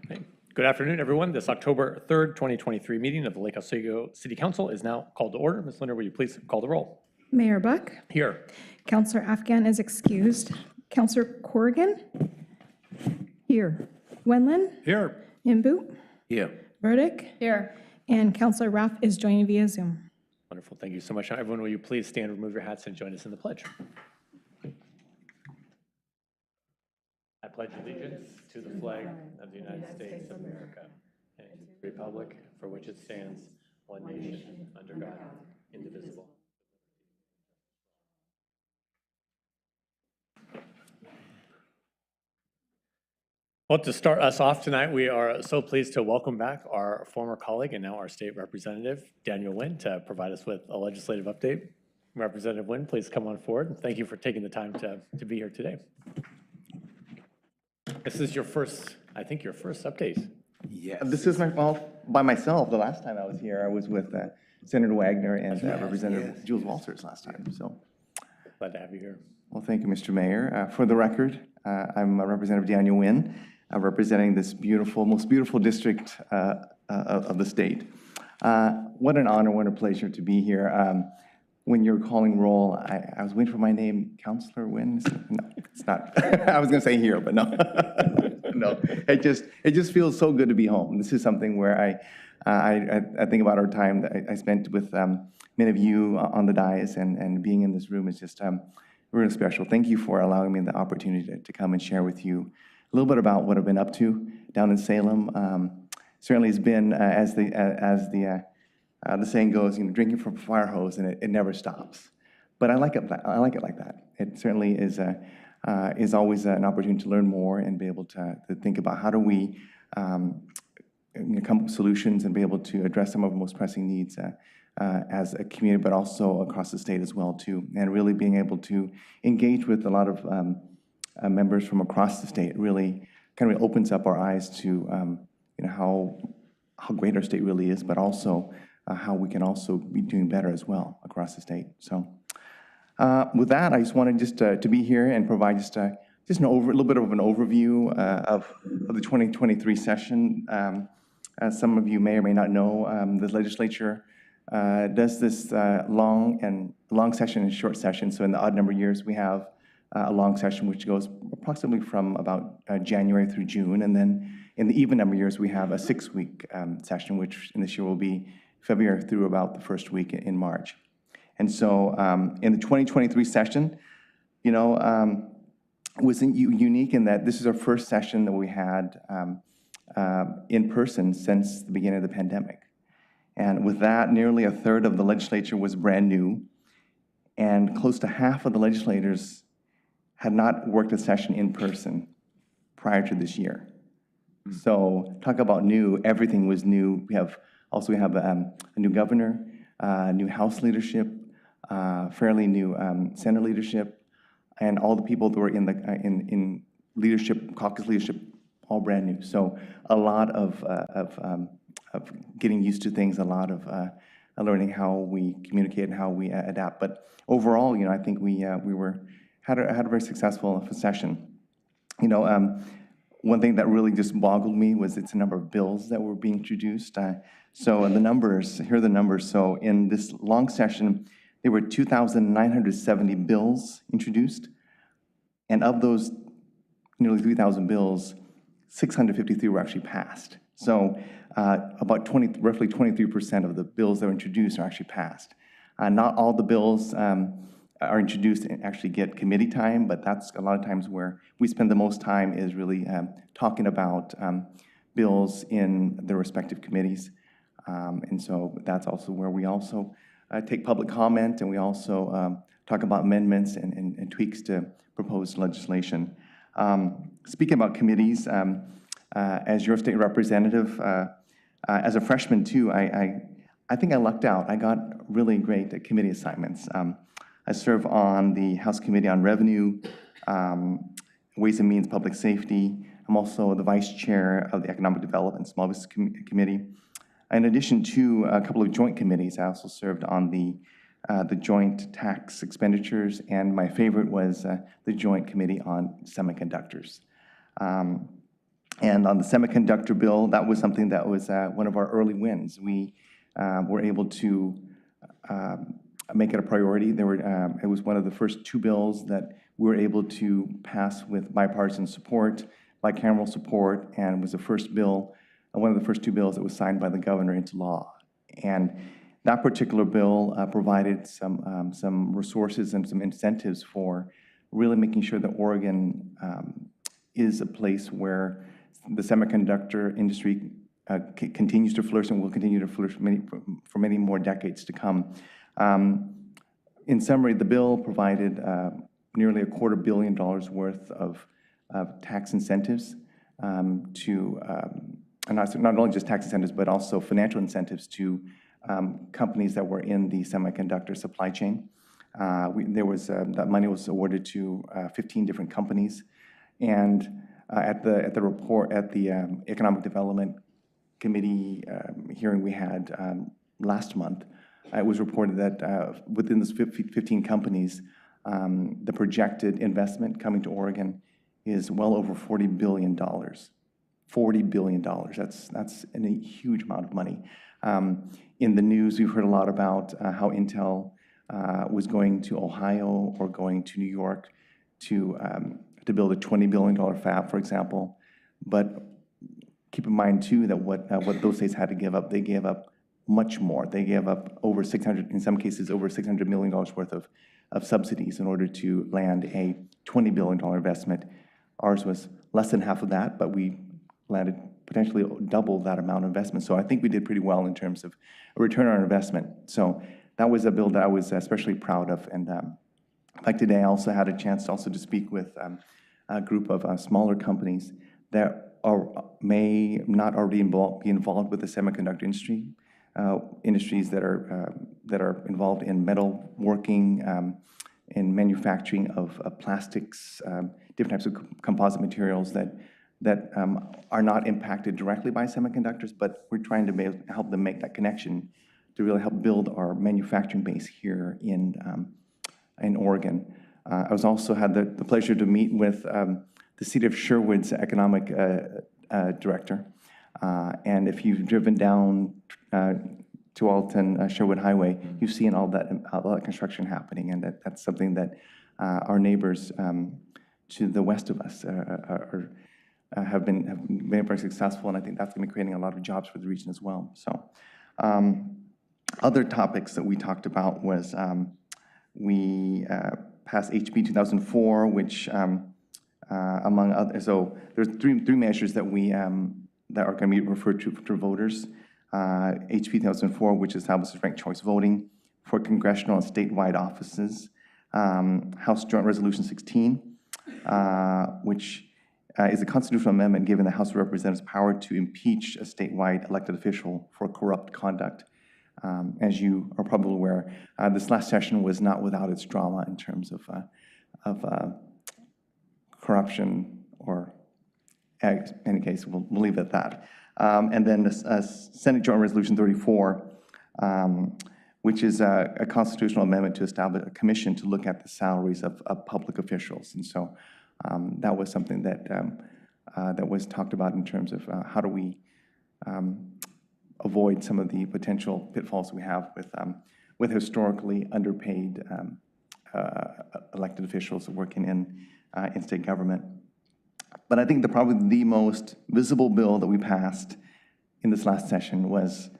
Okay. Good afternoon, everyone. This October 3rd, 2023 meeting of the Lake Oswego City Council is now called to order. Ms. Linder, will you please call the roll? Mayor Buck. Here. Councillor Afghan is excused. Councillor Corrigan. Here. Wenlin. Here. Imbu. Here. Burdick. Here. And Councillor Raff is joining via Zoom. Wonderful. Thank you so much. Now, everyone, will you please stand, remove your hats, and join us in the pledge? I pledge allegiance to the flag of the United States of America and to the republic for which it stands, one nation, under God, indivisible. Well, to start us off tonight, we are so pleased to welcome back our former colleague and now our state representative, Daniel Nguyen, to provide us with a legislative update. Representative Nguyen, please come on forward. Thank you for taking the time to be here today. This is your first, I think, your first update. Yeah, this is by myself. The last time I was here, I was with Senator Wagner and Representative Jules Walters last time. So Glad to have you here. well, thank you, Mr. Mayor. For the record, I'm Representative Daniel Nguyen, representing this beautiful, most beautiful district of the state. What an honor, what a pleasure to be here. When you're calling roll, I was waiting for my name, Councillor Nguyen. No, it's not. I was going to say here, but no. No, it just feels so good to be home. This is something where I think about our time that I spent with many of you on the dais, and being in this room is just really special. Thank you for allowing me the opportunity to come and share with you a little bit about what I've been up to down in Salem. Certainly has been, as the saying goes, drinking from a fire hose, and it never stops. But I like it like that. It certainly is always an opportunity to learn more and be able to think about how do we come up with solutions and be able to address some of our most pressing needs as a community, but also across the state as well too. And really being able to engage with a lot of members from across the state really kind of opens up our eyes to how great our state really is, but also how we can also be doing better as well across the state. So with that, I just wanted to be here and provide just a little bit of an overview of the 2023 session. As some of you may or may not know, the legislature does this long session and short session. So in the odd number years, we have a long session which goes approximately from about January through June, and then in the even number years, we have a 6-week session, which in this year will be February through about the first week in March. And so in the 2023 session, was unique in that this is our first session that we had in person since the beginning of the pandemic. And with that, nearly a third of the legislature was brand new, and close to half of the legislators had not worked a session in person prior to this year. So talk about new, everything was new. We have a new governor, new House leadership, fairly new Senate leadership, and all the people that were in leadership, caucus leadership, all brand new. So a lot of getting used to things, a lot of learning how we communicate and how we adapt. But overall, I think we had a very successful session. One thing that really just boggled me was the number of bills that were being introduced. So the numbers, here are the numbers. So in this long session, there were 2,970 bills introduced. And of those nearly 3,000 bills, 653 were actually passed. So about roughly 23% of the bills that were introduced are actually passed. Not all the bills are introduced and actually get committee time, but that's a lot of times where we spend the most time is really talking about bills in their respective committees. And so that's also where we also take public comment, and we also talk about amendments and tweaks to proposed legislation. Speaking about committees, as your state representative, as a freshman too, I think I lucked out. I got really great committee assignments. I serve on the House Committee on Revenue, Ways and Means, Public Safety. I'm also the Vice Chair of the Economic Development Small Business Committee. In addition to a couple of joint committees, I also served on the Joint Tax Expenditures, and my favorite was the Joint Committee on Semiconductors. And on the semiconductor bill, that was something that was one of our early wins. We were able to make it a priority. It was one of the first two bills that we were able to pass with bipartisan support, bicameral support, and was the first bill, one of the first two bills that was signed by the governor into law. And that particular bill provided some resources and some incentives for really making sure that Oregon is a place where the semiconductor industry continues to flourish and will continue to flourish for many more decades to come. In summary, the bill provided nearly $250 million worth of tax incentives to, not only just tax incentives, but also financial incentives to companies that were in the semiconductor supply chain. That money was awarded to 15 different companies, and at the Economic Development Committee hearing we had last month, it was reported that within those 15 companies, the projected investment coming to Oregon is well over $40 billion. $40 billion. That's a huge amount of money. In the news, we've heard a lot about how Intel was going to Ohio or going to New York to build a $20 billion fab, for example. But keep in mind, too, that what those states had to give up, they gave up much more. They gave up over 600, in some cases, over $600 million worth of subsidies in order to land a $20 billion investment. Ours was less than half of that, but we landed potentially double that amount of investment. So I think we did pretty well in terms of a return on our investment. So that was a bill that I was especially proud of. And in fact, today I also had a chance to speak with a group of smaller companies that may not already be involved with the semiconductor industry, industries that are involved in metal working, in manufacturing of plastics, different types of composite materials that are not impacted directly by semiconductors, but we're trying to help them make that connection to really help build our manufacturing base here in Oregon. I was also had the pleasure to meet with the City of Sherwood's economic director. And if you've driven down to Alton Sherwood Highway, you've seen all that construction happening, and that's something that our neighbors to the west of us have been very successful, and I think that's going to be creating a lot of jobs for the region as well. So, other topics that we talked about was we passed HB 2004, which among others, so there's three measures that we that are going to be referred to voters. HB 2004, which establishes ranked choice voting for congressional and statewide offices. House Joint Resolution 16, which is a constitutional amendment giving the House of Representatives power to impeach a statewide elected official for corrupt conduct. As you are probably aware, this last session was not without its drama in terms of corruption, or in any case, we'll leave it at that. And then Senate Joint Resolution 34, which is a constitutional amendment to establish a commission to look at the salaries of public officials. And so that was something that that was talked about in terms of how do we avoid some of the potential pitfalls we have with historically underpaid elected officials working in state government. But I think probably the most visible bill that we passed in this last session was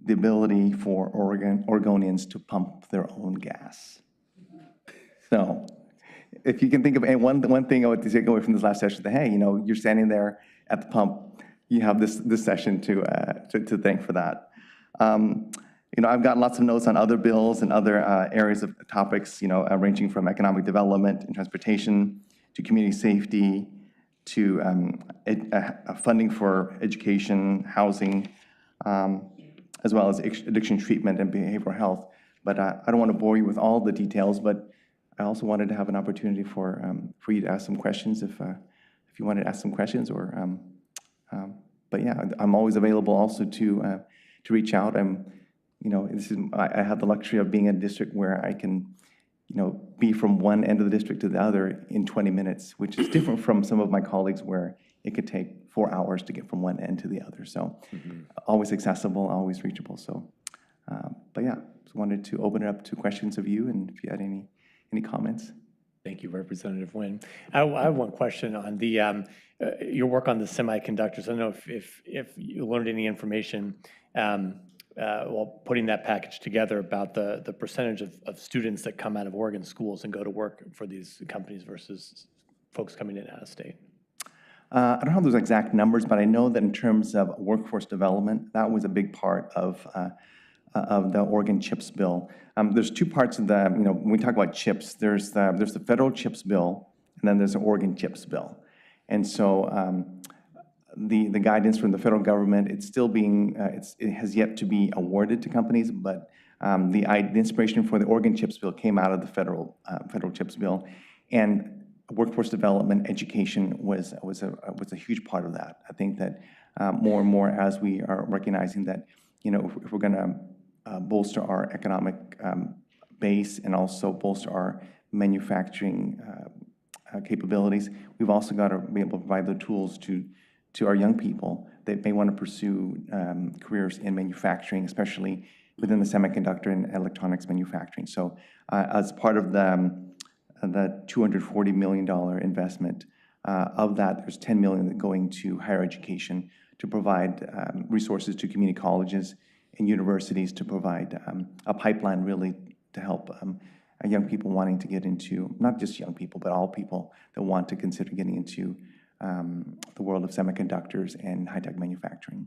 the ability for Oregonians to pump their own gas. So if you can think of one thing I would take away from this last session, that, hey, you're standing there at the pump, you have this session to thank for that. I've gotten lots of notes on other bills and other areas of topics, ranging from economic development and transportation to community safety to funding for education, housing, as well as addiction treatment and behavioral health. But I don't want to bore you with all the details, but I also wanted to have an opportunity for you to ask some questions if you wanted to ask some questions, or but yeah, I'm always available also to reach out. I have the luxury of being in a district where I can be from one end of the district to the other in 20 minutes, which is different from some of my colleagues where it could take 4 hours to get from one end to the other. So always accessible, always reachable. So, but yeah, just wanted to open it up to questions of you, and if you had any comments. Thank you, Representative Nguyen. I have one question on the your work on the semiconductors. I don't know if you learned any information while putting that package together about the percentage of students that come out of Oregon schools and go to work for these companies versus folks coming in out of state. I don't have those exact numbers, but I know that in terms of workforce development, that was a big part of the Oregon CHIPS bill. There's two parts of the, when we talk about CHIPS, there's the federal CHIPS bill, and then there's the Oregon CHIPS bill. And so the guidance from the federal government, it's still being, it has yet to be awarded to companies, but the inspiration for the Oregon CHIPS bill came out of the federal CHIPS bill. And workforce development education was a huge part of that. I think that more and more as we are recognizing that, if we're going to bolster our economic base and also bolster our manufacturing capabilities, we've also got to be able to provide the tools to our young people that may want to pursue careers in manufacturing, especially within the semiconductor and electronics manufacturing. So as part of the $240 million investment, of that, there's $10 million going to higher education to provide resources to community colleges and universities to provide a pipeline really to help young people wanting to get into, not just young people, but all people that want to consider getting into the world of semiconductors and high-tech manufacturing.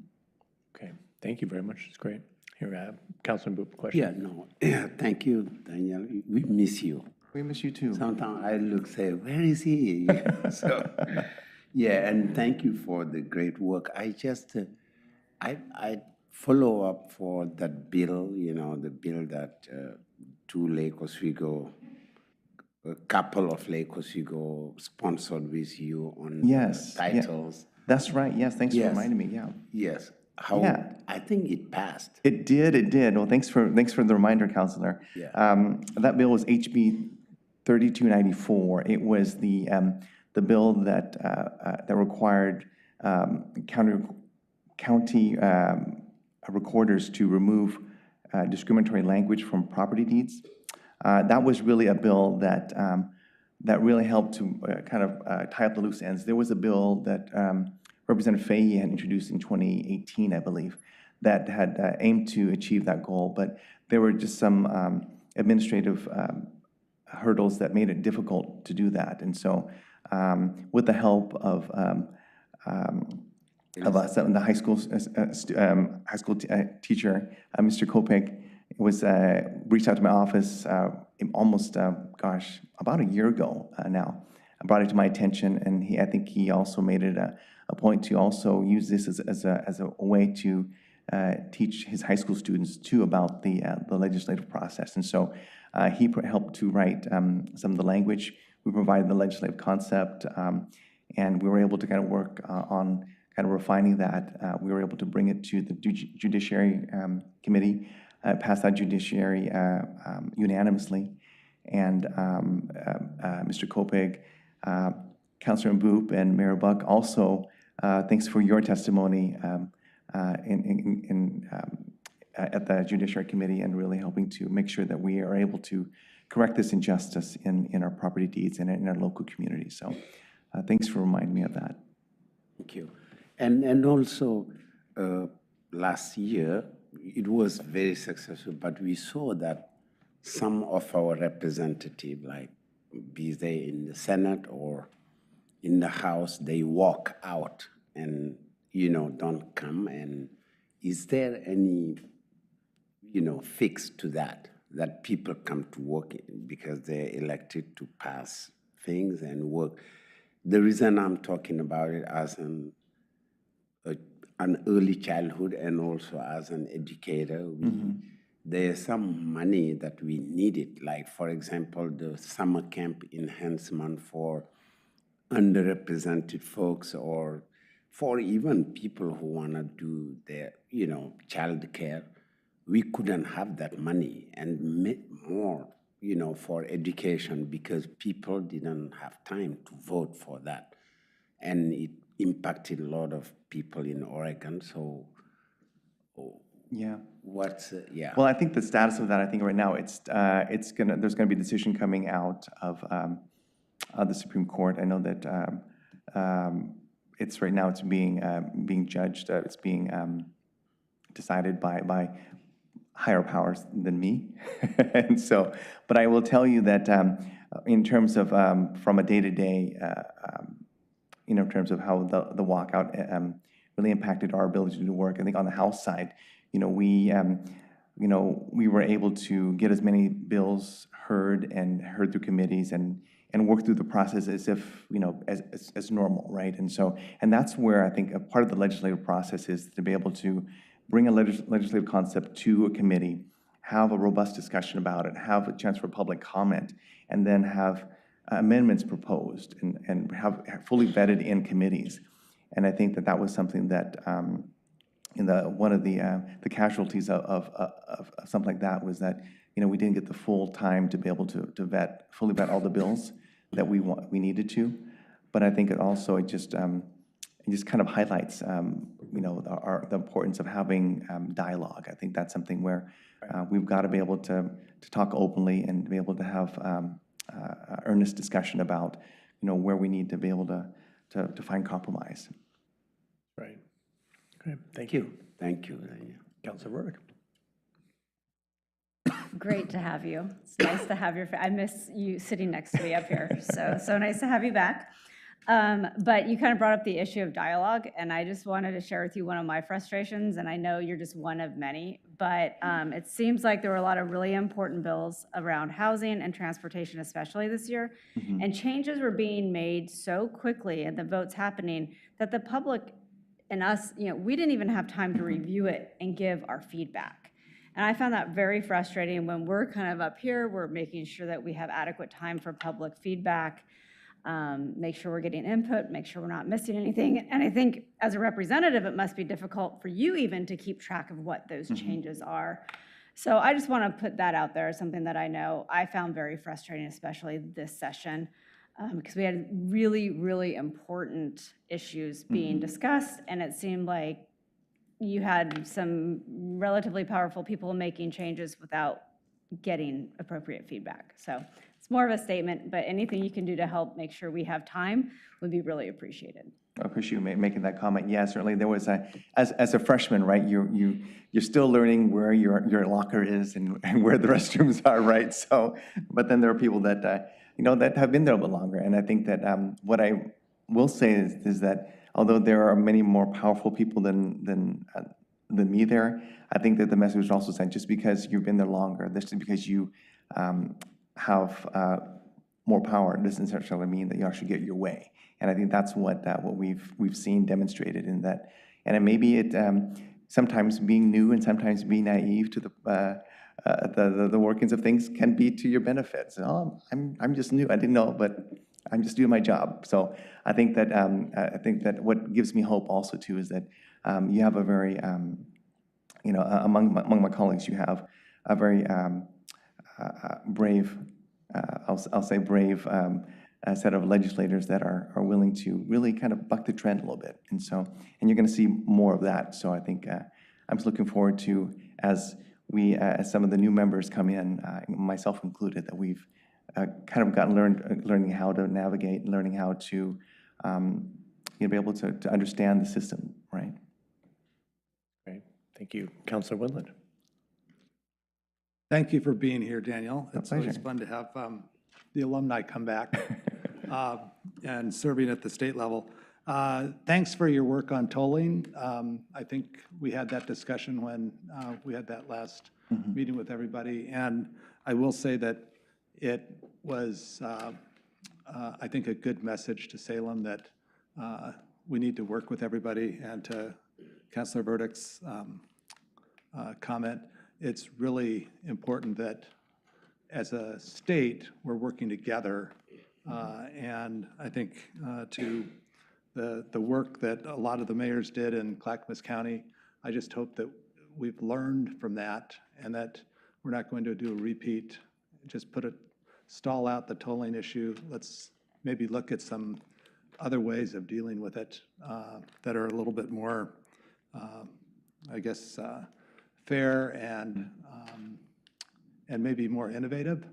Okay, thank you very much. It's great. Here, Councilman Boop, question. Thank you, Daniel. We miss you. We miss you too. Sometimes I look, say, where is he? So, yeah, and thank you for the great work. I just, I follow up for that bill, the bill that two Lake Oswego, a couple of Lake Oswego sponsored with you on titles. Yeah. That's right. Yes, thanks for reminding me. Yeah. Yes. I think it passed. It did. Well, thanks for the reminder, Counselor. Yeah. That bill was HB 3294. It was the bill that required county recorders to remove discriminatory language from property deeds. That was really a bill that really helped to kind of tie up the loose ends. There was a bill that Representative Fahey had introduced in 2018, I believe, that had aimed to achieve that goal, but there were just some administrative hurdles that made it difficult to do that. And so with the help of us, the high school teacher, Mr. Kopek, was reached out to my office almost, about a year ago now. I brought it to my attention, and I think he also made it a point to also use this as a way to teach his high school students too about the legislative process. And so he helped to write some of the language. We provided the legislative concept, and we were able to kind of work on kind of refining that. We were able to bring it to the Judiciary Committee, pass that judiciary unanimously. And Mr. Kopeg, Councilor Boop, and Mayor Buck also, thanks for your testimony at the Judiciary Committee and really helping to make sure that we are able to correct this injustice in our property deeds and in our local community. So thanks for reminding me of that. Thank you. And also, last year, it was very successful, but we saw that some of our representatives, like be they in the Senate or in the House, they walk out and, don't come. And is there any, fix to that people come to work because they're elected to pass things and work? The reason I'm talking about it as an early childhood and also as an educator, there's some money that we needed, like, for example, the summer camp enhancement for underrepresented folks, or for even people who want to do their, child care. We couldn't have that money and make more, for education because people didn't have time to vote for that. And it impacted a lot of people in Oregon. So Yeah. yeah. Well, I think the status of that, I think right now, there's gonna be a decision coming out of the Supreme Court. I know that it's right now, it's being judged, it's being decided by higher powers than me. And so, but I will tell you that in terms of from a day-to-day, in terms of how the walkout really impacted our ability to do work, I think on the House side, we were able to get as many bills heard through committees and work through the process as if, as normal, right? And so, and that's where I think a part of the legislative process is to be able to bring a legislative concept to a committee, have a robust discussion about it, have a chance for public comment, and then have amendments proposed and have fully vetted in committees. And I think that was something that one of the casualties of something like that was that we didn't get the full time to be able to fully vet all the bills that we needed to. But I think it also just kind of highlights the importance of having dialogue. I think that's something where we've got to be able to talk openly and be able to have earnest discussion about where we need to be able to find compromise. Right. Okay, thank you. Thank you, Daniel. Councilor Burdick. Great to have you. It's nice to have I miss you sitting next to me up here. So nice to have you back. But you kind of brought up the issue of dialogue, and I just wanted to share with you one of my frustrations, and I know you're just one of many, but it seems like there were a lot of really important bills around housing and transportation, especially this year, and changes were being made so quickly and the votes happening that the public and us, we didn't even have time to review it and give our feedback. And I found that very frustrating. When we're kind of up here, we're making sure that we have adequate time for public feedback, make sure we're getting input, make sure we're not missing anything. And I think as a representative, it must be difficult for you even to keep track of what those changes are. So I just want to put that out there as something that I know I found very frustrating, especially this session, because we had really, really important issues being discussed, and it seemed like you had some relatively powerful people making changes without getting appropriate feedback. So it's more of a statement, but anything you can do to help make sure we have time would be really appreciated. I appreciate you making that comment. Yeah, certainly there was as a freshman, right, you're still learning where your locker is and where the restrooms are, right? So, but then there are people that, that have been there a bit longer. And I think that what I will say is that although there are many more powerful people than me there, I think that the message was also sent just because you've been there longer, just because you have more power doesn't necessarily mean that you actually get your way. And I think that's what we've seen demonstrated in that. And maybe it sometimes being new and sometimes being naive to the workings of things can be to your benefit. So, oh, I'm just new. I didn't know, but I'm just doing my job. So I think that what gives me hope also too is that you have a very among my colleagues you have a very brave, I'll say brave, a set of legislators that are willing to really kind of buck the trend a little bit. And you're going to see more of that. So I think I'm just looking forward to, as some of the new members come in, myself included, that we've kind of learning how to navigate, learning how to be able to understand the system, right? Great, thank you. Councilor Woodland. Thank you for being here, Daniel. It's pleasure. always fun to have the alumni come back and serving at the state level. Thanks for your work on tolling. I think we had that discussion when we had that last meeting with everybody. And I will say that it was, I think, a good message to Salem that we need to work with everybody. And to Councilor Burdick's comment, it's really important that as a state, we're working together. And I think to the work that a lot of the mayors did in Clackamas County, I just hope that we've learned from that and that we're not going to do a repeat, just stall out the tolling issue. Let's maybe look at some other ways of dealing with it that are a little bit more, I guess, fair and maybe more innovative.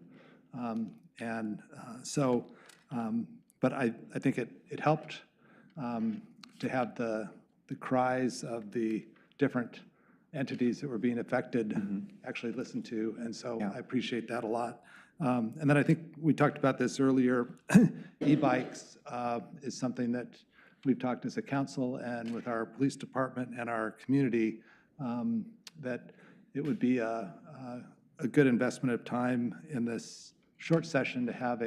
But I think it helped to have the cries of the different entities that were being affected actually listened to, and so I appreciate that a lot. And then I think we talked about this earlier, e-bikes is something that we've talked as a council and with our police department and our community, that it would be a good investment of time in this short session to have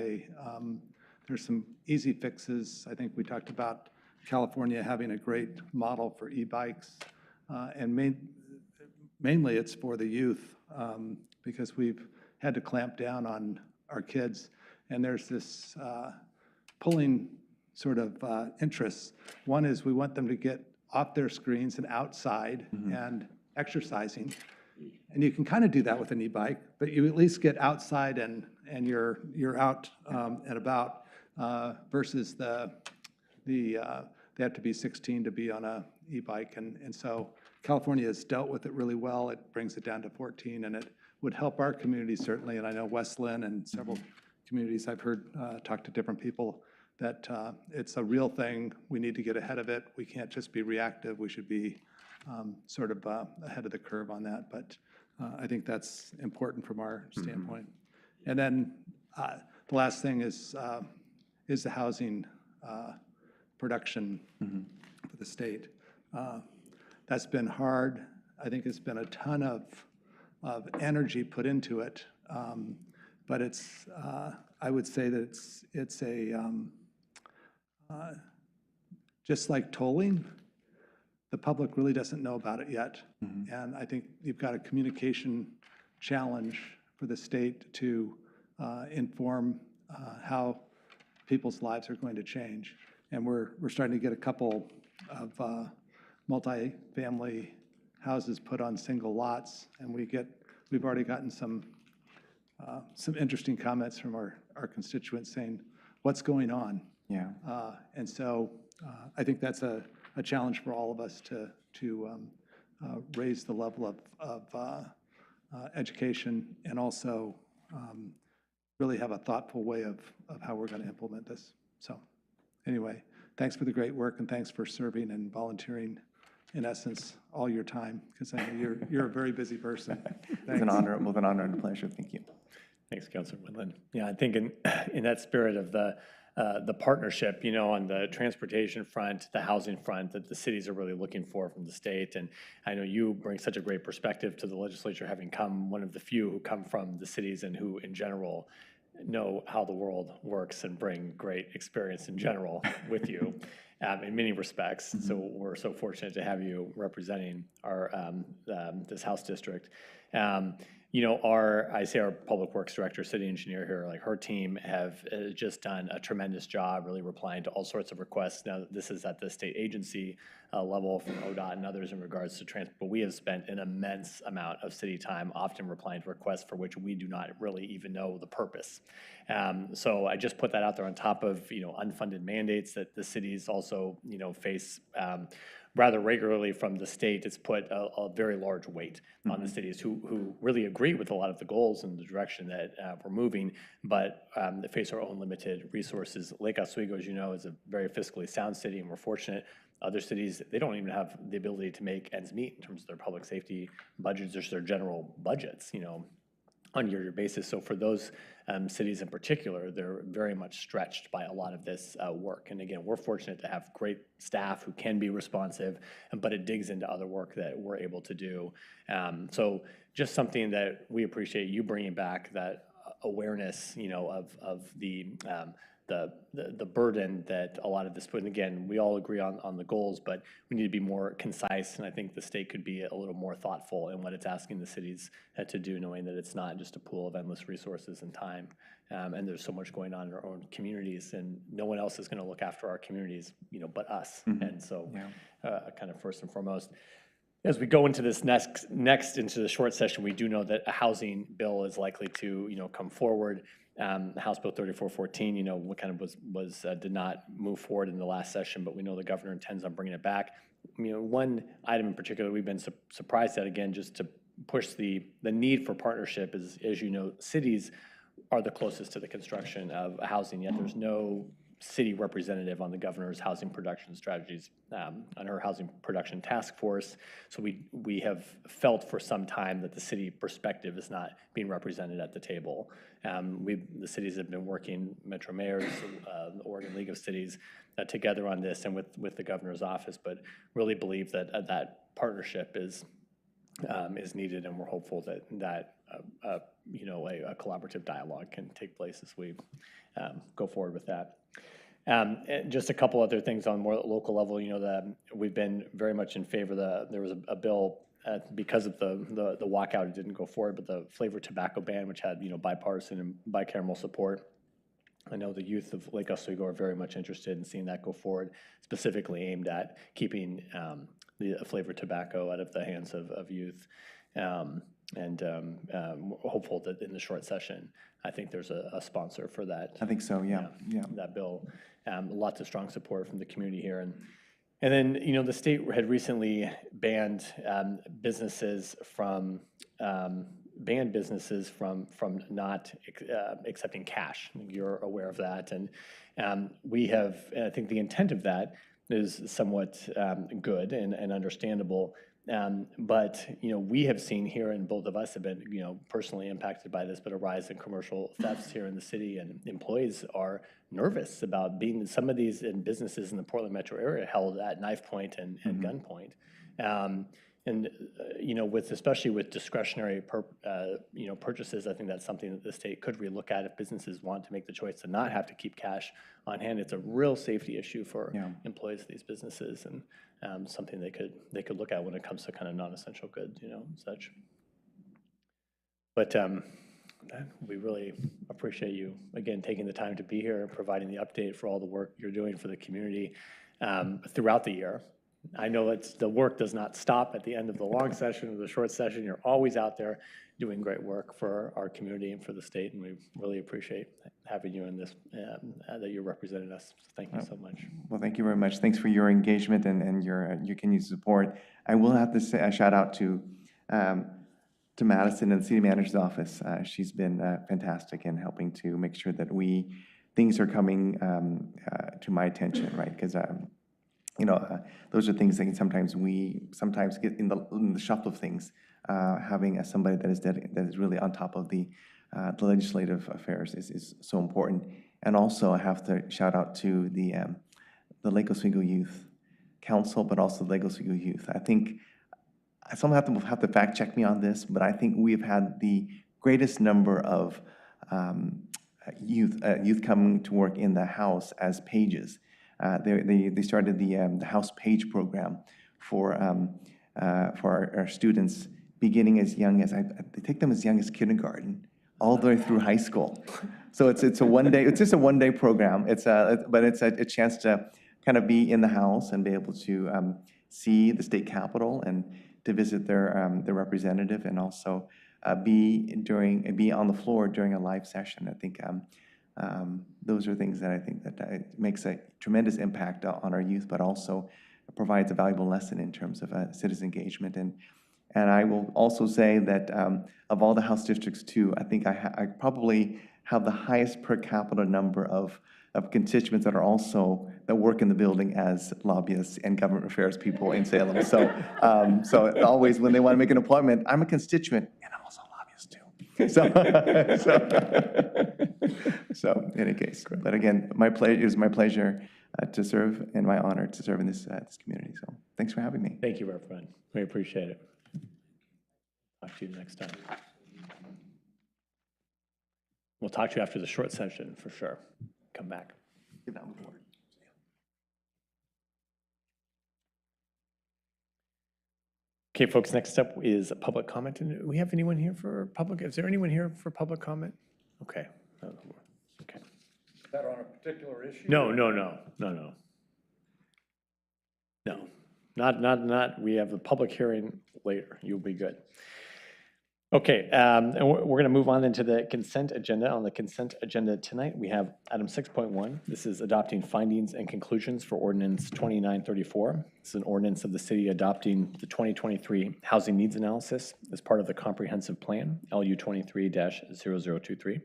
there's some easy fixes. I think we talked about California having a great model for e-bikes, and mainly it's for the youth, because we've had to clamp down on our kids, and there's this pulling sort of interests. One is we want them to get off their screens and outside and exercising, and you can kind of do that with an e-bike, but you at least get outside and you're out and about, versus they have to be 16 to be on a e-bike, and so California has dealt with it really well. It brings it down to 14, and it would help our community certainly, and I know West Lynn and several communities I've heard talk to different people that it's a real thing. We need to get ahead of it. We can't just be reactive. We should be sort of ahead of the curve on that, but I think that's important from our standpoint. And then the last thing is the housing production for the state. That's been hard. I think it's been a ton of energy put into it, but it's I would say that it's just like tolling. The public really doesn't know about it yet, and I think you've got a communication challenge for the state to inform how people's lives are going to change. And we're starting to get a couple of multi-family houses put on single lots, and we've already gotten some interesting comments from our constituents saying, "What's going on?" Yeah. And so I think that's a challenge for all of us to raise the level of education and also really have a thoughtful way of how we're going to implement this. So anyway, thanks for the great work, and thanks for serving and volunteering, in essence, all your time, because I know you're a very busy person. It's an honor, both an honor and a pleasure. Thank you. Thanks, Councilor Whitland. Yeah, I think in that spirit of the partnership, on the transportation front, the housing front, that the cities are really looking for from the state. And I know you bring such a great perspective to the legislature, having come one of the few who come from the cities and who in general know how the world works and bring great experience in general with you in many respects. So we're so fortunate to have you representing our this House district. Our public works director, city engineer here, like her team have just done a tremendous job really replying to all sorts of requests. Now, this is at the state agency level from ODOT and others in regards to transport, but we have spent an immense amount of city time often replying to requests for which we do not really even know the purpose. So I just put that out there on top of, unfunded mandates that the cities also, face rather regularly from the state. It's put a very large weight on the cities who really agree with a lot of the goals and the direction that we're moving, but they face our own limited resources. Lake Oswego, as you know, is a very fiscally sound city, and we're fortunate. Other cities, they don't even have the ability to make ends meet in terms of their public safety budgets or their general budgets, on a year-to-year basis. So for those cities in particular, they're very much stretched by a lot of this work. And again, we're fortunate to have great staff who can be responsive, but it digs into other work that we're able to do. So just something that we appreciate you bringing back, that awareness, of the burden that a lot of this put. And again, we all agree on the goals, but we need to be more concise, and I think the state could be a little more thoughtful in what it's asking the cities to do, knowing that it's not just a pool of endless resources and time, and there's so much going on in our own communities, and no one else is going to look after our communities, but us. And so kind of first and foremost, as we go into this next into the short session, we do know that a housing bill is likely to come forward. House Bill 3414, what kind of did not move forward in the last session, but we know the governor intends on bringing it back. One item in particular we've been surprised at, again, just to push the need for partnership is, as you know, cities are the closest to the construction of housing, yet there's no city representative on the governor's housing production strategies, on her housing production task force. So we have felt for some time that the city perspective is not being represented at the table. The cities have been working, Metro Mayors, the Oregon League of Cities, together on this and with the governor's office, but really believe that that partnership is needed, and we're hopeful that a collaborative dialogue can take place as we go forward with that. And just a couple other things on more local level. We've been very much in favor. There was a bill because of the walkout, it didn't go forward, but the flavored tobacco ban, which had bipartisan and bicameral support. I know the youth of Lake Oswego are very much interested in seeing that go forward, specifically aimed at keeping the flavored tobacco out of the hands of youth. Hopeful that in the short session, I think there's a sponsor for that. I think so, yeah. That bill. Lots of strong support from the community here. And then, the state had recently banned businesses from not accepting cash. You're aware of that. And we have, I think the intent of that is somewhat good and understandable. But we have seen here, and both of us have been personally impacted by this, but a rise in commercial thefts here in the city, and employees are nervous about being some of these in businesses in the Portland metro area held at knife point and gunpoint. Especially with discretionary purchases, I think that's something that the state could relook at if businesses want to make the choice to not have to keep cash on hand. It's a real safety issue for employees of these businesses, and something they could look at when it comes to kind of non-essential goods, such. But we really appreciate you again taking the time to be here and providing the update for all the work you're doing for the community throughout the year. I know the work does not stop at the end of the long session or the short session. You're always out there doing great work for our community and for the state, and we really appreciate having you in this, that you're representing us. So thank you so much. Well, thank you very much. Thanks for your engagement and your continued support. I will have to say a shout out to Madison and the city manager's office. She's been fantastic in helping to make sure that things are coming to my attention, right? Because those are things that sometimes get in the shuffle of things. Having somebody that is really on top of the legislative affairs is so important. And also, I have to shout out to the Lake Oswego Youth Council, but also the Lake Oswego Youth. I think someone have to fact check me on this, but I think we've had the greatest number of youth coming to work in the house as pages. They started the House Page program for our students, beginning as young as they take them as young as kindergarten, all the way through high school. So it's just a one day program. But it's a chance to kind of be in the house and be able to see the state capitol and to visit their representative, and also be on the floor during a live session. I think those are things that I think that makes a tremendous impact on our youth, but also provides a valuable lesson in terms of citizen engagement. And I will also say that of all the House districts too, I think I probably have the highest per capita number of constituents that work in the building as lobbyists and government affairs people in Salem. So always when they want to make an appointment, I'm a constituent and I'm also a lobbyist too. So in any case, but again, it is my pleasure to serve and my honor to serve in this community. So thanks for having me. Thank you, Reverend. We appreciate it. Talk to you next time. We'll talk to you after the short session for sure. Come back. Get on the board. Okay, folks, next up is public comment. And do we have anyone here for public? Is there anyone here for public comment? Okay. Okay. Is that on a particular issue? No. Not, we have a public hearing later. You'll be good. Okay, and we're going to move on into the consent agenda. On the consent agenda tonight, we have item 6.1. This is adopting findings and conclusions for ordinance 2934. This is an ordinance of the city adopting the 2023 housing needs analysis as part of the comprehensive plan, LU 23-0023.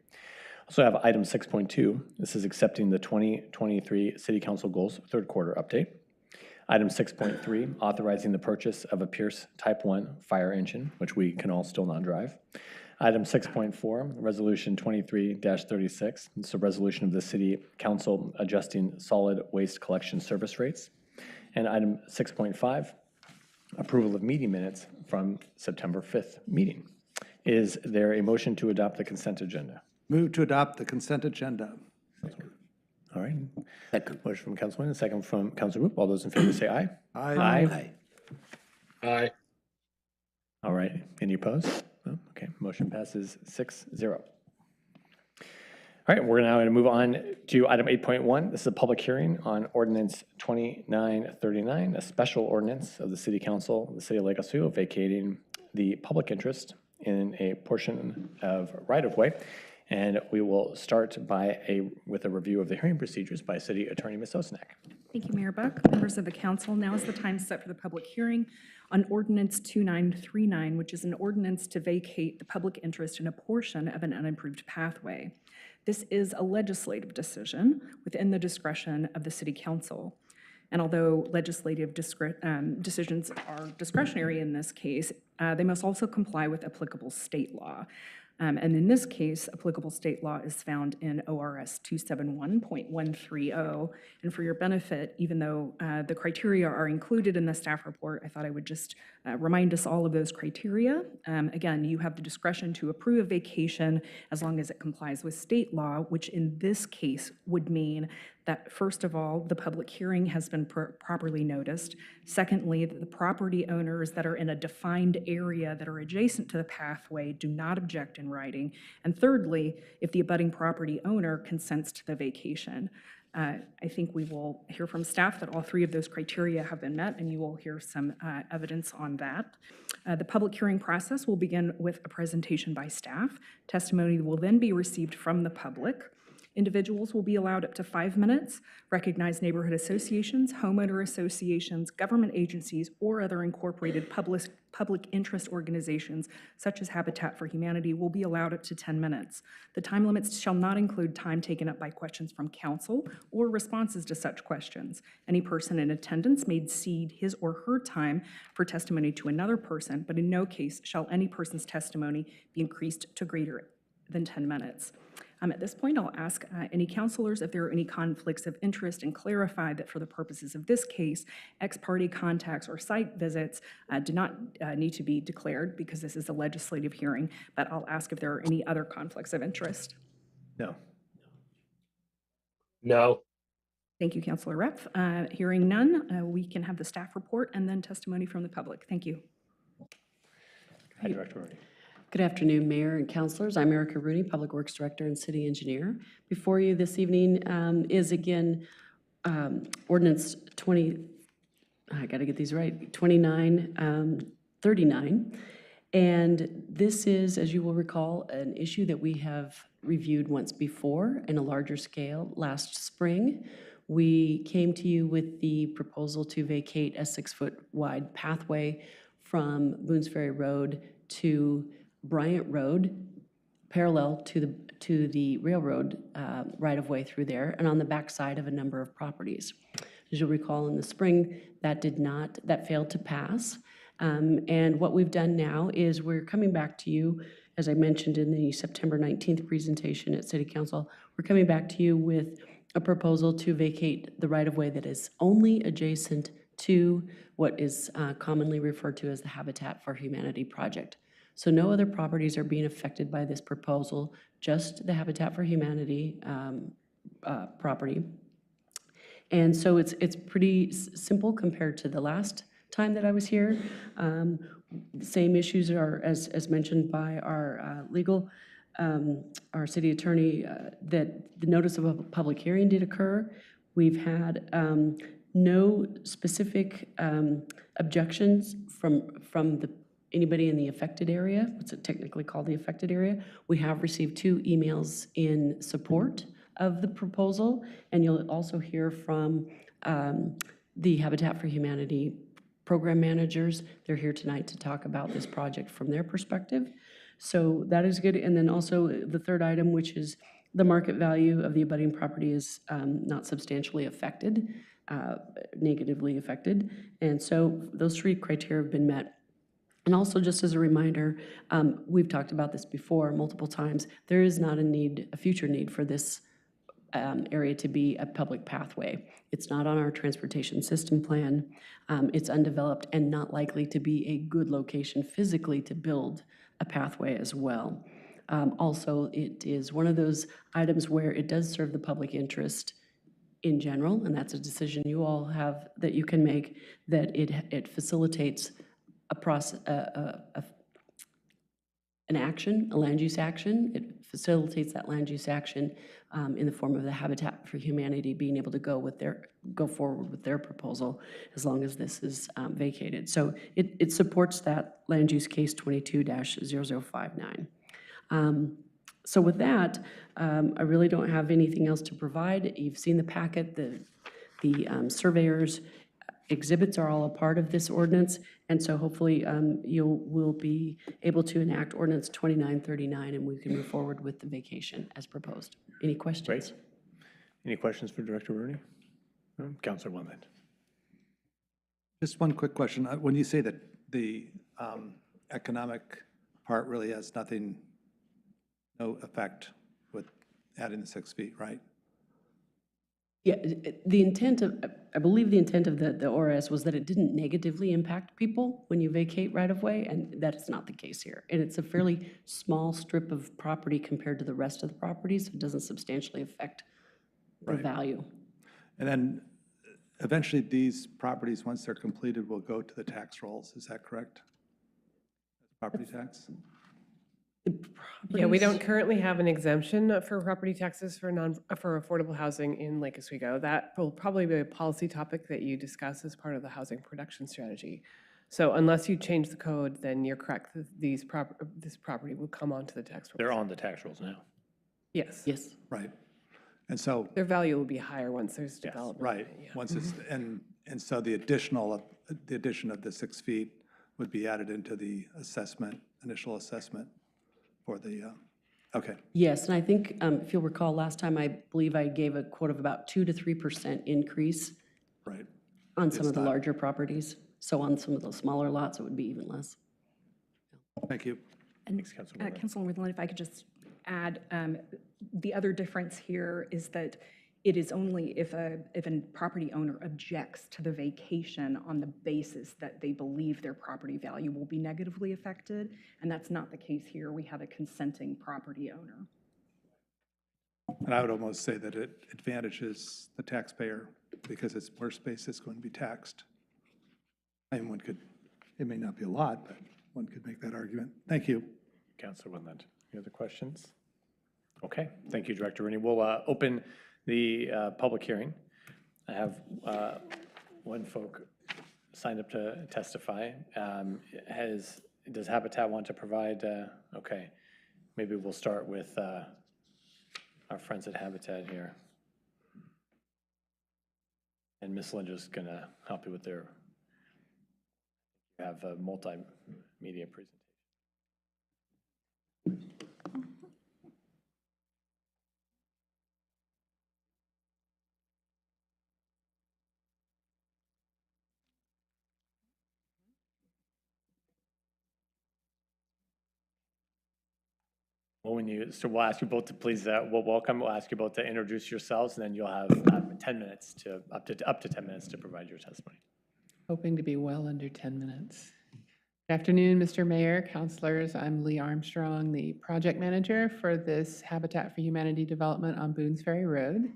Also have item 6.2. This is accepting the 2023 city council goals third quarter update. Item 6.3, authorizing the purchase of a Pierce Type 1 fire engine, which we can all still not drive. Item 6.4, Resolution 23-36. It's a resolution of the City Council adjusting solid waste collection service rates. And item 6.5, approval of meeting minutes from September 5th meeting. Is there a motion to adopt the consent agenda? Move to adopt the consent agenda. All right. Second. Motion from Councilman, and second from Councilor Roop. All those in favor say aye. Aye. Aye. Aye. All right. Any opposed? No? Okay. Motion passes 6-0. All right. We're now going to move on to item 8.1. This is a public hearing on ordinance 2939, a special ordinance of the City Council of the City of Lake Oswego vacating the public interest in a portion of right-of-way. And we will start with a review of the hearing procedures by City Attorney Ms. Osnak. Thank you, Mayor Buck. Members of the council, now is the time set for the public hearing on Ordinance 2939, which is an ordinance to vacate the public interest in a portion of an unimproved pathway. This is a legislative decision within the discretion of the City Council. And although legislative decisions are discretionary in this case, they must also comply with applicable state law. And in this case, applicable state law is found in ORS 271.130. And for your benefit, even though the criteria are included in the staff report, I thought I would just remind us all of those criteria. Again, you have the discretion to approve a vacation as long as it complies with state law, which in this case would mean that, first of all, the public hearing has been properly noticed. Secondly, that the property owners that are in a defined area that are adjacent to the pathway do not object in writing. And thirdly, if the abutting property owner consents to the vacation. I think we will hear from staff that all three of those criteria have been met, and you will hear some evidence on that. The public hearing process will begin with a presentation by staff. Testimony will then be received from the public. Individuals will be allowed up to 5 minutes. Recognized neighborhood associations, homeowner associations, government agencies, or other incorporated public interest organizations, such as Habitat for Humanity, will be allowed up to 10 minutes. The time limits shall not include time taken up by questions from council or responses to such questions. Any person in attendance may cede his or her time for testimony to another person, but in no case shall any person's testimony be increased to greater than 10 minutes. At this point, I'll ask any counselors if there are any conflicts of interest and clarify that for the purposes of this case, ex-parte contacts or site visits do not need to be declared because this is a legislative hearing, but I'll ask if there are any other conflicts of interest. No. No. Thank you, Councilor Reff. Hearing none, we can have the staff report and then testimony from the public. Thank you. Hi, Director Rooney. Good afternoon, Mayor and Councilors. I'm Erica Rooney, Public Works Director and City Engineer. Before you this evening is again Ordinance 2939. And this is, as you will recall, an issue that we have reviewed once before in a larger scale last spring. We came to you with the proposal to vacate a 6-foot wide pathway from Boones Ferry Road to Bryant Road, parallel to the railroad right-of-way through there, and on the backside of a number of properties. As you'll recall, in the spring, that failed to pass. And what we've done now is we're coming back to you, as I mentioned in the September 19th presentation at City Council, we're coming back to you with a proposal to vacate the right-of-way that is only adjacent to what is commonly referred to as the Habitat for Humanity project. So no other properties are being affected by this proposal, just the Habitat for Humanity property. And so it's pretty simple compared to the last time that I was here. Same issues are, as mentioned by our our city attorney, that the notice of a public hearing did occur. We've had no specific objections from anybody in the affected area, what's it technically called, the affected area. We have received 2 emails in support of the proposal, and you'll also hear from the Habitat for Humanity program managers. They're here tonight to talk about this project from their perspective. So that is good. And then also the third item, which is the market value of the abutting property is not substantially affected, negatively affected. And so those 3 criteria have been met. And also, just as a reminder, we've talked about this before multiple times, there is not a future need for this area to be a public pathway. It's not on our transportation system plan. It's undeveloped and not likely to be a good location physically to build a pathway as well. Also, it is one of those items where it does serve the public interest in general, and that's a decision you all have that you can make, that it facilitates a process, an action, a land use action. It facilitates that land use action in the form of the Habitat for Humanity being able to go forward with their proposal as long as this is vacated. So it supports that land use case 22-0059. So with that, I really don't have anything else to provide. You've seen the packet. The surveyors' exhibits are all a part of this ordinance, and so hopefully we'll be able to enact Ordinance 2939, and we can move forward with the vacation as proposed. Any questions? Great. Any questions for Director Rooney? No? Councilor Wendland. Just one quick question. When you say that the economic part really has no effect with adding the 6 feet, right? Yeah, I believe the intent of the ORS was that it didn't negatively impact people when you vacate right-of-way, and that is not the case here. And it's a fairly small strip of property compared to the rest of the properties. So it doesn't substantially affect the value. And then eventually these properties, once they're completed, will go to the tax rolls. Is that correct? Property tax? Yeah, we don't currently have an exemption for property taxes for affordable housing in Lake Oswego. That will probably be a policy topic that you discuss as part of the housing production strategy. So unless you change the code, then you're correct. This property will come onto the tax rolls. They're on the tax rolls now. Yes. Yes. Right. And so, Their value will be higher once there's development. right, Yeah. once it's, and so the addition of the 6 feet would be added into the initial assessment for the, okay. Yes, and I think if you'll recall, last time I believe I gave a quote of about 2 to 3% increase Right. on some of the larger properties. So on some of the smaller lots, it would be even less. Thank you. Thanks, Councilor Wendland. Councilor Wendland, if I could just add, the other difference here is that it is only if a property owner objects to the vacation on the basis that they believe their property value will be negatively affected, and that's not the case here. We have a consenting property owner. And I would almost say that it advantages the taxpayer because it's more space that's going to be taxed. And it may not be a lot, but one could make that argument. Thank you. Councilor Wendland. Any other questions? Okay, thank you, Director Rooney. We'll open the public hearing. I have one folk signed up to testify. Does Habitat want to provide, okay, maybe we'll start with our friends at Habitat here. And Ms. Linda's gonna help you with you have a multimedia presentation. Well, we'll ask you both to please, we'll ask you both to introduce yourselves, and then you'll have 10 minutes up to 10 minutes to provide your testimony. Hoping to be well under 10 minutes. Good afternoon, Mr. Mayor, councilors. I'm Lee Armstrong, the project manager for this Habitat for Humanity development on Boones Ferry Road.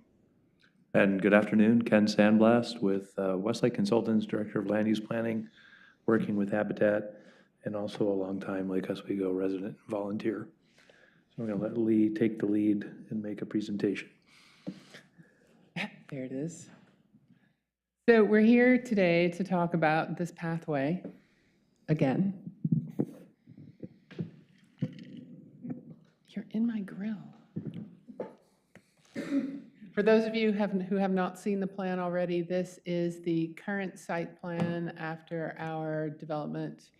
And good afternoon, Ken Sandblast with Westlake Consultants, Director of Land Use Planning, working with Habitat, and also a longtime Lake Oswego resident and volunteer. So I'm going to let Lee take the lead and make a presentation. There it is. So we're here today to talk about this pathway again. You're in my grill. For those of you who have not seen the plan already, this is the current site plan after our Development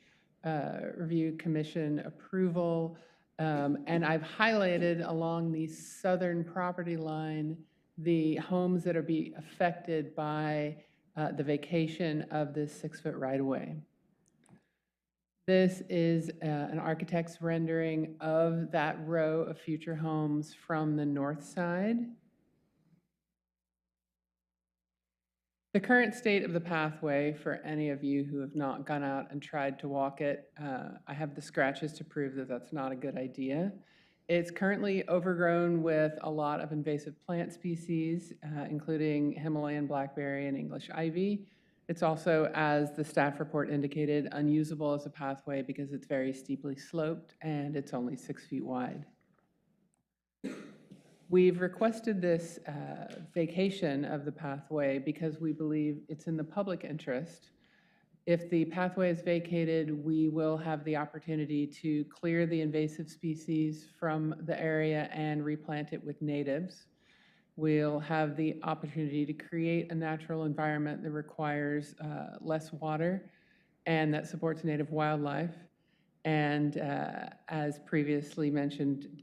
Review Commission approval. And I've highlighted along the southern property line the homes that are be affected by the vacation of this 6-foot right-of-way. This is an architect's rendering of that row of future homes from the north side. The current state of the pathway, for any of you who have not gone out and tried to walk it, I have the scratches to prove that that's not a good idea. It's currently overgrown with a lot of invasive plant species, including Himalayan blackberry and English ivy. It's also, as the staff report indicated, unusable as a pathway because it's very steeply sloped and it's only 6 feet wide. We've requested this vacation of the pathway because we believe it's in the public interest. If the pathway is vacated, we will have the opportunity to clear the invasive species from the area and replant it with natives. We'll have the opportunity to create a natural environment that requires less water and that supports native wildlife. And as previously mentioned,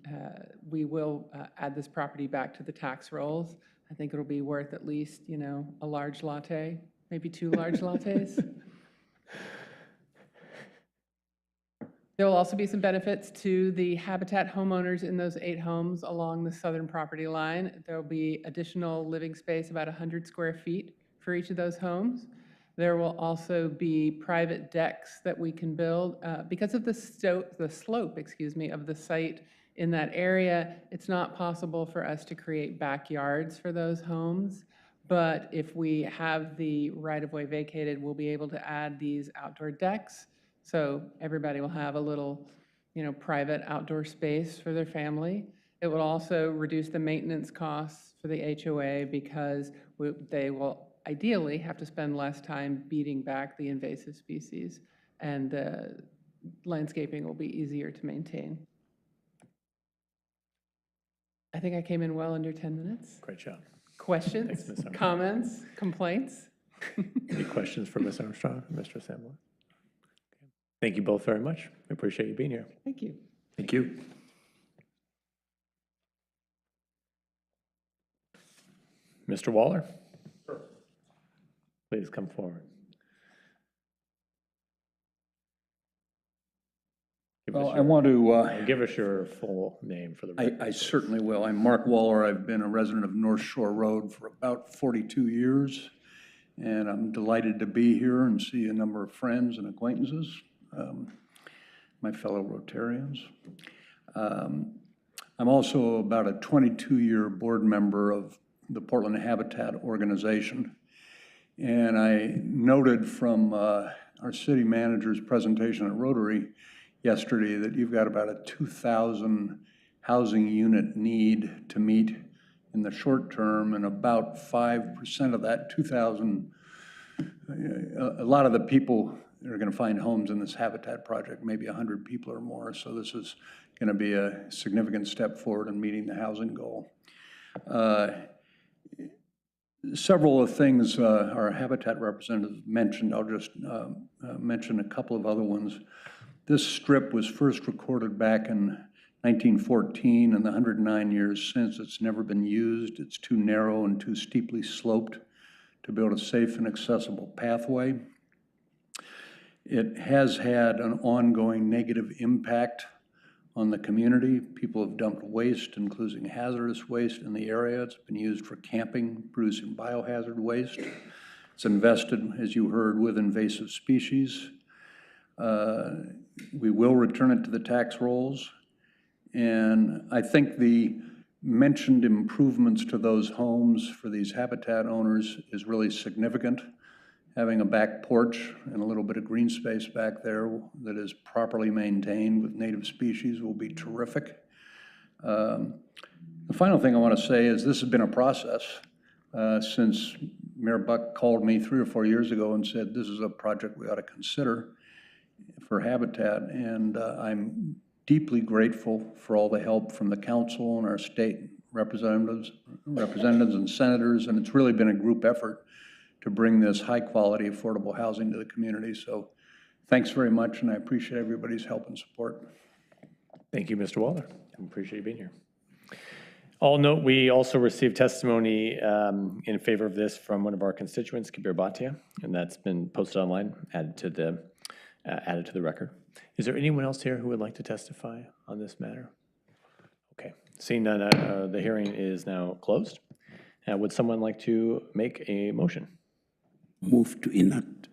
we will add this property back to the tax rolls. I think it'll be worth at least, a large latte, maybe 2 large lattes. There will also be some benefits to the Habitat homeowners in those 8 homes along the southern property line. There will be additional living space, about 100 square feet for each of those homes. There will also be private decks that we can build. Because of the slope, of the site in that area, it's not possible for us to create backyards for those homes. But if we have the right-of-way vacated, we'll be able to add these outdoor decks. So everybody will have a little, private outdoor space for their family. It will also reduce the maintenance costs for the HOA because they will ideally have to spend less time beating back the invasive species, and the landscaping will be easier to maintain. I think I came in well under 10 minutes. Great job. Questions, Thanks, Ms. Armstrong. comments, complaints? Any questions for Ms. Armstrong or Mr. Sandler? Thank you both very much. We appreciate you being here. Thank you. Thank you. Mr. Waller? Please come forward. Well, I want to, Give us your full name for the record. I certainly will. I'm Mark Waller. I've been a resident of North Shore Road for about 42 years, and I'm delighted to be here and see a number of friends and acquaintances, my fellow Rotarians. I'm also about a 22-year board member of the Portland Habitat organization, and I noted from our city manager's presentation at Rotary yesterday that you've got about a 2,000 housing unit need to meet in the short term, and about 5% of that 2,000, a lot of the people that are going to find homes in this Habitat project, maybe 100 people or more, so this is going to be a significant step forward in meeting the housing goal. Several of the things our Habitat representative mentioned, I'll just mention a couple of other ones. This strip was first recorded back in 1914, and the 109 years since, it's never been used. It's too narrow and too steeply sloped to build a safe and accessible pathway. It has had an ongoing negative impact on the community. People have dumped waste, including hazardous waste, in the area. It's been used for camping, producing biohazard waste. It's invested, as you heard, with invasive species. We will return it to the tax rolls. And I think the mentioned improvements to those homes for these Habitat owners is really significant. Having a back porch and a little bit of green space back there that is properly maintained with native species will be terrific. The final thing I want to say is this has been a process since Mayor Buck called me 3 or 4 years ago and said this is a project we ought to consider for Habitat, and I'm deeply grateful for all the help from the council and our state representatives and senators, and it's really been a group effort to bring this high-quality, affordable housing to the community. So thanks very much, and I appreciate everybody's help and support. Thank you, Mr. Waller. I appreciate you being here. I'll note we also received testimony in favor of this from one of our constituents, Kabir Bhatia, and that's been posted online, added to the record. Is there anyone else here who would like to testify on this matter? Okay, seeing none, the hearing is now closed. Would someone like to make a motion? Move to enact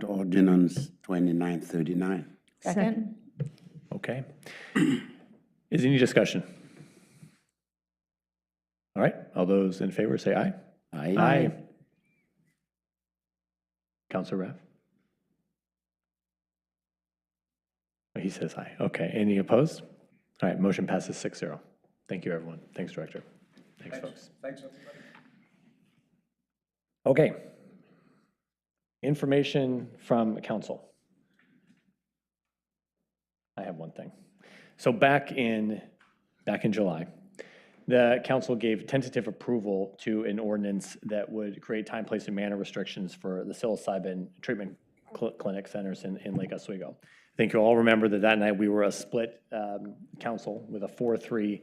Ordinance 2939. Second? Okay. Is any discussion? All right, all those in favor say aye. Aye. Councilor Raff? Oh, he says aye. Okay, any opposed? All right, motion passes 6-0. Thank you, everyone. Thanks, Director. Thanks, folks. Thanks, everybody. Okay. Information from council. I have one thing. So back in July, the council gave tentative approval to an ordinance that would create time, place, and manner restrictions for the psilocybin treatment clinic centers in Lake Oswego. I think you all remember that night we were a split council with a 4-3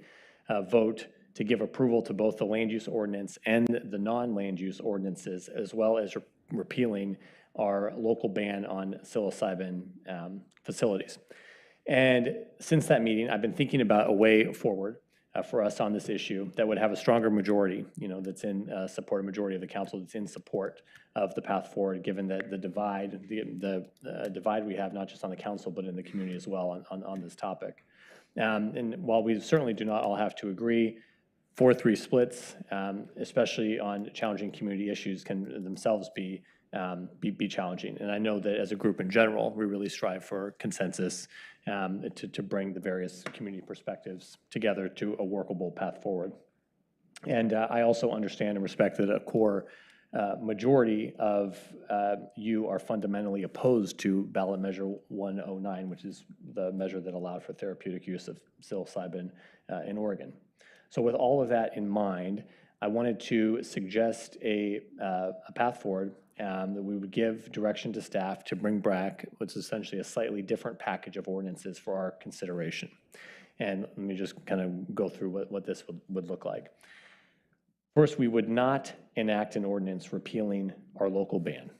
vote to give approval to both the land use ordinance and the non-land use ordinances, as well as repealing our local ban on psilocybin facilities. And since that meeting, I've been thinking about a way forward for us on this issue that would have a stronger majority, that's in support, a majority of the council that's in support of the path forward, given that the divide we have, not just on the council, but in the community as well on this topic. And while we certainly do not all have to agree, 4-3 splits, especially on challenging community issues, can themselves be challenging. And I know that as a group in general, we really strive for consensus to bring the various community perspectives together to a workable path forward. And I also understand and respect that a core majority of you are fundamentally opposed to ballot measure 109, which is the measure that allowed for therapeutic use of psilocybin in Oregon. So with all of that in mind, I wanted to suggest a path forward that we would give direction to staff to bring back what's essentially a slightly different package of ordinances for our consideration. And let me just kind of go through what this would look like. First, we would not enact an ordinance repealing our local ban.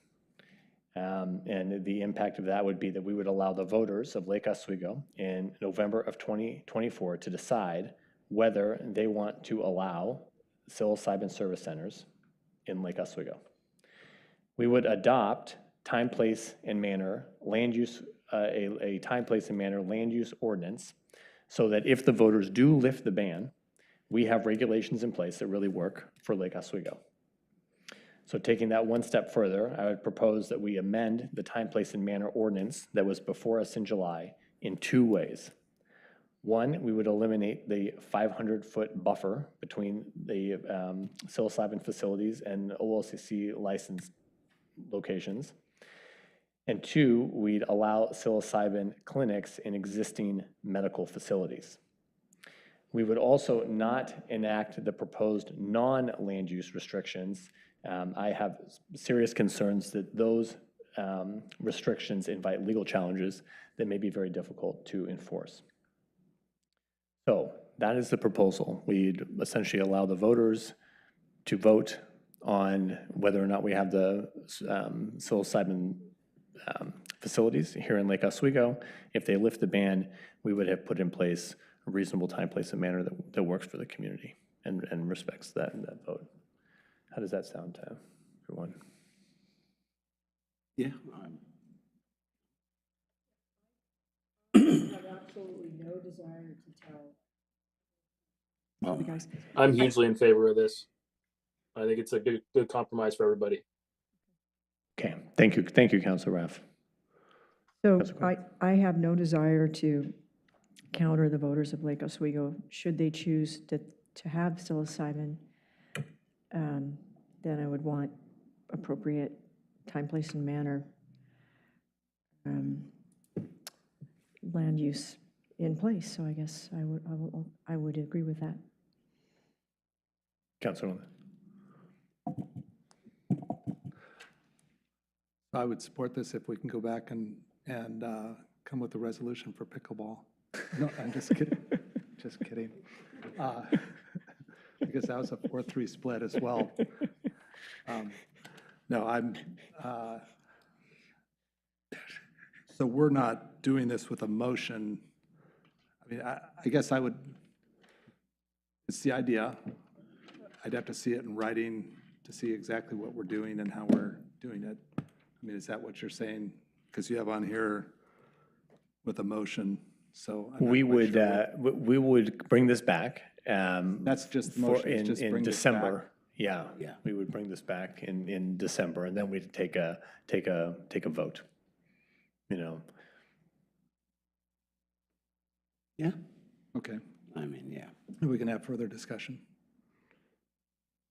And the impact of that would be that we would allow the voters of Lake Oswego in November of 2024 to decide whether they want to allow psilocybin service centers in Lake Oswego. We would adopt time, place, and manner land use, a time, place, and manner land use ordinance, so that if the voters do lift the ban, we have regulations in place that really work for Lake Oswego. So taking that one step further, I would propose that we amend the time, place, and manner ordinance that was before us in July in 2 ways. One, we would eliminate the 500-foot buffer between the psilocybin facilities and OLCC licensed locations. And 2, we'd allow psilocybin clinics in existing medical facilities. We would also not enact the proposed non-land use restrictions. I have serious concerns that those restrictions invite legal challenges that may be very difficult to enforce. So that is the proposal. We'd essentially allow the voters to vote on whether or not we have the psilocybin facilities here in Lake Oswego. If they lift the ban, we would have put in place a reasonable time, place, and manner that works for the community and respects that vote. How does that sound to everyone? Yeah. I have absolutely no desire to tell. I'm hugely in favor of this. I think it's a good compromise for everybody. Okay, thank you, Councilor Raff. So I have no desire to counter the voters of Lake Oswego. Should they choose to have psilocybin, then I would want appropriate time, place, and manner land use in place. So I guess I would agree with that. Councilor Nguyen. I would support this if we can go back and come with a resolution for pickleball. No, I'm just kidding. Just kidding. Because that was a 4-3 split as well. No, so we're not doing this with a motion. I mean, I guess I would, it's the idea. I'd have to see it in writing to see exactly what we're doing and how we're doing it. I mean, is that what you're saying? Because you have on here with a motion, so. I'm not We quite would, sure we would bring this back. That's just the motion, is just In bring this December. back. Yeah. Yeah. We would bring this back in December, and then we'd take a vote, you know. Yeah, Okay, I mean, yeah. we can have further discussion.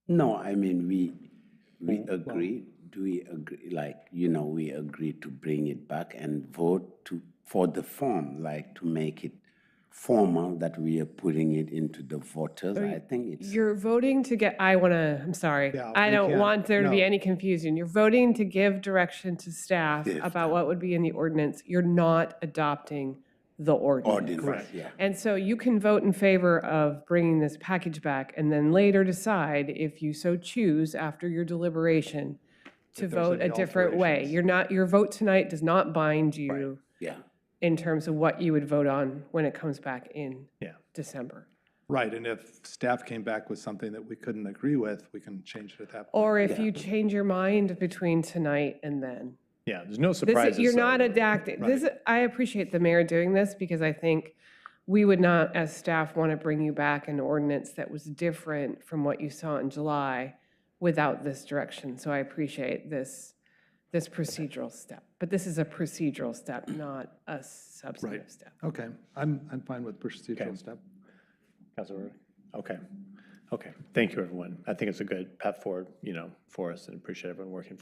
No, I mean, we agree. Do we agree, like, we agree to bring it back and vote for the form, like to make it formal that we are putting it into the voters? I think it's. You're voting to get, I'm sorry. Yeah, I we don't can't- want there to be no. any confusion. You're voting to give direction to staff about what would be in the ordinance. You're not adopting the ordinance. Ordinance, yeah. And so you can vote in favor of bringing this package back and then later decide, if you so choose after your deliberation, to If there's vote a any different way. alterations. Your vote tonight does not bind you Yeah, in terms of what you would vote on when it comes back in Yeah. December. Right, and if staff came back with something that we couldn't agree with, we can change it at that point. Or if you change your mind between tonight and then. Yeah, there's no This surprises. is, you're not so- adapting. I appreciate the mayor doing this because I think we would not, as staff, want to bring you back an ordinance that was different from what you saw in July without this direction. So I appreciate this procedural step. But this is a procedural step, not a substantive step. Okay, I'm fine with procedural step. Councilor Rubin? Okay. Okay. Thank you, everyone. I think it's a good path forward, for us, and appreciate everyone working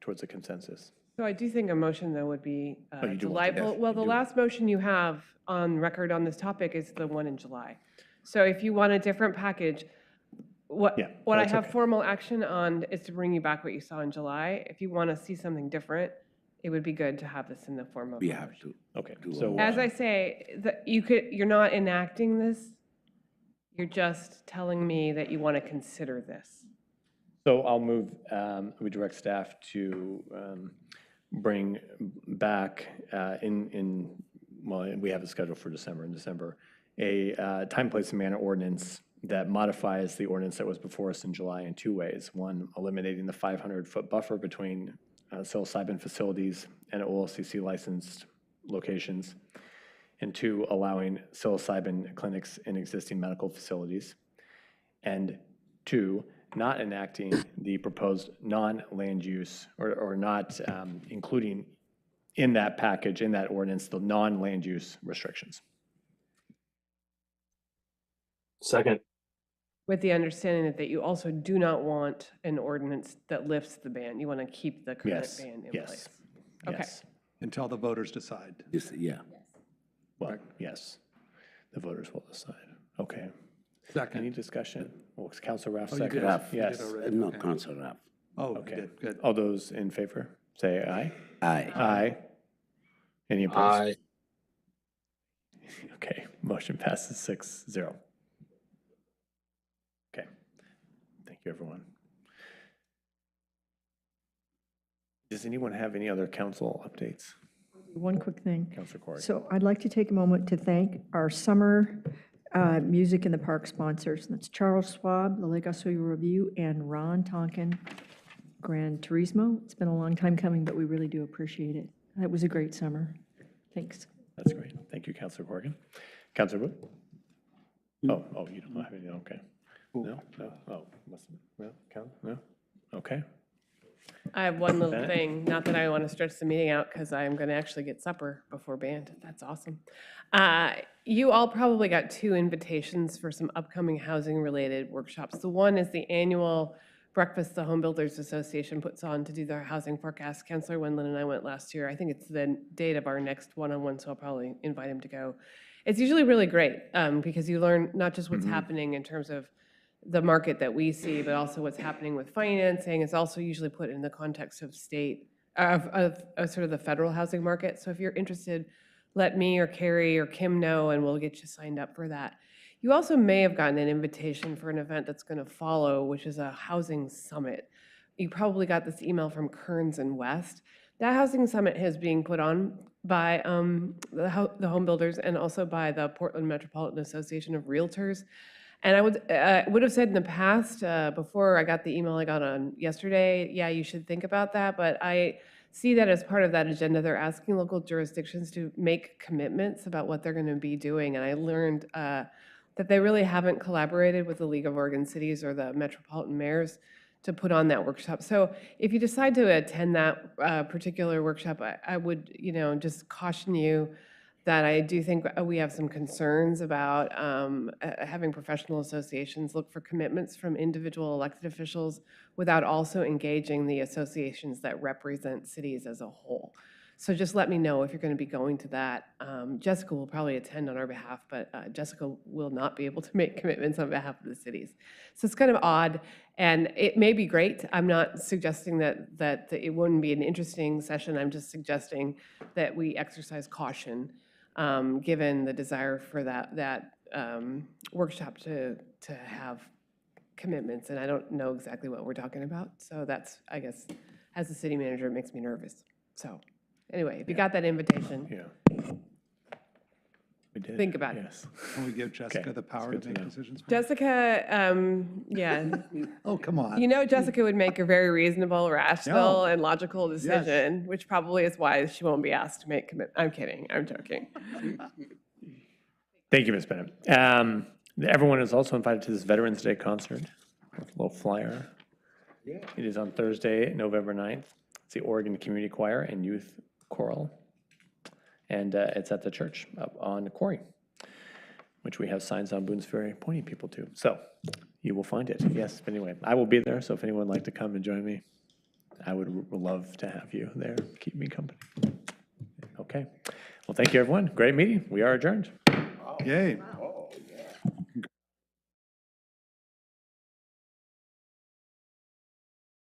towards a consensus. So I do think a motion, though, would be you do want to- delightful. yes, Well, you the do. last motion you have on record on this topic is the one in July. So if you want a different package, what Yeah, I that's have okay. formal action on is to bring you back what you saw in July. If you want to see something different, it would be good to have this in the form of. we a have motion. to. Okay. Do So, As I say, you're not enacting this. You're just telling me that you want to consider this. So I'll move, we direct staff to bring back well, we have a schedule for in December, a time, place, and manner ordinance that modifies the ordinance that was before us in July in two ways. One, eliminating the 500-foot buffer between psilocybin facilities and OLCC licensed locations. And two, allowing psilocybin clinics in existing medical facilities. And two, not enacting the proposed non-land use or not including in that package, in that ordinance, the non-land use restrictions. Second. With the understanding that you also do not want an ordinance that lifts the ban. You want to keep the current Yes, ban in yes, place. Okay. yes. Until the voters decide. Yeah. Well, yes, the voters will decide. Okay. Any Second. discussion? Well, Councilor Raff Oh, you did. second. Raff. You did Yes. already. No, Okay. Council Raff. Oh, you Okay. did, good. All those in favor, say aye. Aye. Aye. Any opposed? Aye. Okay, motion passes 6-0. Okay, thank you, everyone. Does anyone have any other council updates? One quick thing. Councilor Corrigan? So I'd like to take a moment to thank our summer Music in the Park sponsors. That's Charles Schwab, the Lake Oswego Review, and Ron Tonkin, Gran Turismo. It's been a long time coming, but we really do appreciate it. It was a great summer. Thanks. That's great. Thank you, Councilor Corrigan. Councilor Wood? Oh, you don't have any, okay. No, no? Okay. I have one little Bennett? thing, not that I want to stretch the meeting out because I'm going to actually get supper before band. That's awesome. You all probably got 2 invitations for some upcoming housing-related workshops. The one is the annual breakfast the Home Builders Association puts on to do their housing forecast. Councilor Wendland and I went last year. I think it's the date of our next one-on-one, so I'll probably invite him to go. It's usually really great because you learn not just what's happening in terms of the market that we see, but also what's happening with financing. It's also usually put in the context of state, of sort of the federal housing market. So if you're interested, let me or Carrie or Kim know, and we'll get you signed up for that. You also may have gotten an invitation for an event that's going to follow, which is a housing summit. You probably got this email from Kearns and West. That housing summit is being put on by the home builders and also by the Portland Metropolitan Association of Realtors. And I would have said in the past, before I got the email I got on yesterday, yeah, you should think about that. But I see that as part of that agenda. They're asking local jurisdictions to make commitments about what they're going to be doing. And I learned that they really haven't collaborated with the League of Oregon Cities or the Metropolitan Mayors to put on that workshop. So if you decide to attend that particular workshop, I would, just caution you that I do think we have some concerns about having professional associations look for commitments from individual elected officials without also engaging the associations that represent cities as a whole. So just let me know if you're going to be going to that. Jessica will probably attend on our behalf, but Jessica will not be able to make commitments on behalf of the cities. So it's kind of odd, and it may be great. I'm not suggesting that it wouldn't be an interesting session. I'm just suggesting that we exercise caution given the desire for that workshop to have commitments. And I don't know exactly what we're talking about. So that's, I guess, as a city manager, it makes me nervous. So anyway, if you got that invitation, We did. think about it. Yes. Can we give Jessica Okay, the power good to to make know. decisions? Jessica, yeah, Oh, come on. Jessica would make a very reasonable, rational, and logical decision, which probably is why she won't be asked to make commitments. I'm kidding. I'm joking. Thank you, Ms. Bennett. Everyone is also invited to this Veterans Day concert with a little flyer. It is on Thursday, November 9th. It's the Oregon Community Choir and Youth Choral. And it's at the church up on Quarry, which we have signs on Boones Ferry pointing people to. So you will find it. Yes, anyway, I will be there. So if anyone would like to come and join me, I would love to have you there. Keep me company. Okay. Well, thank you, everyone. Great meeting. We are adjourned. Yay.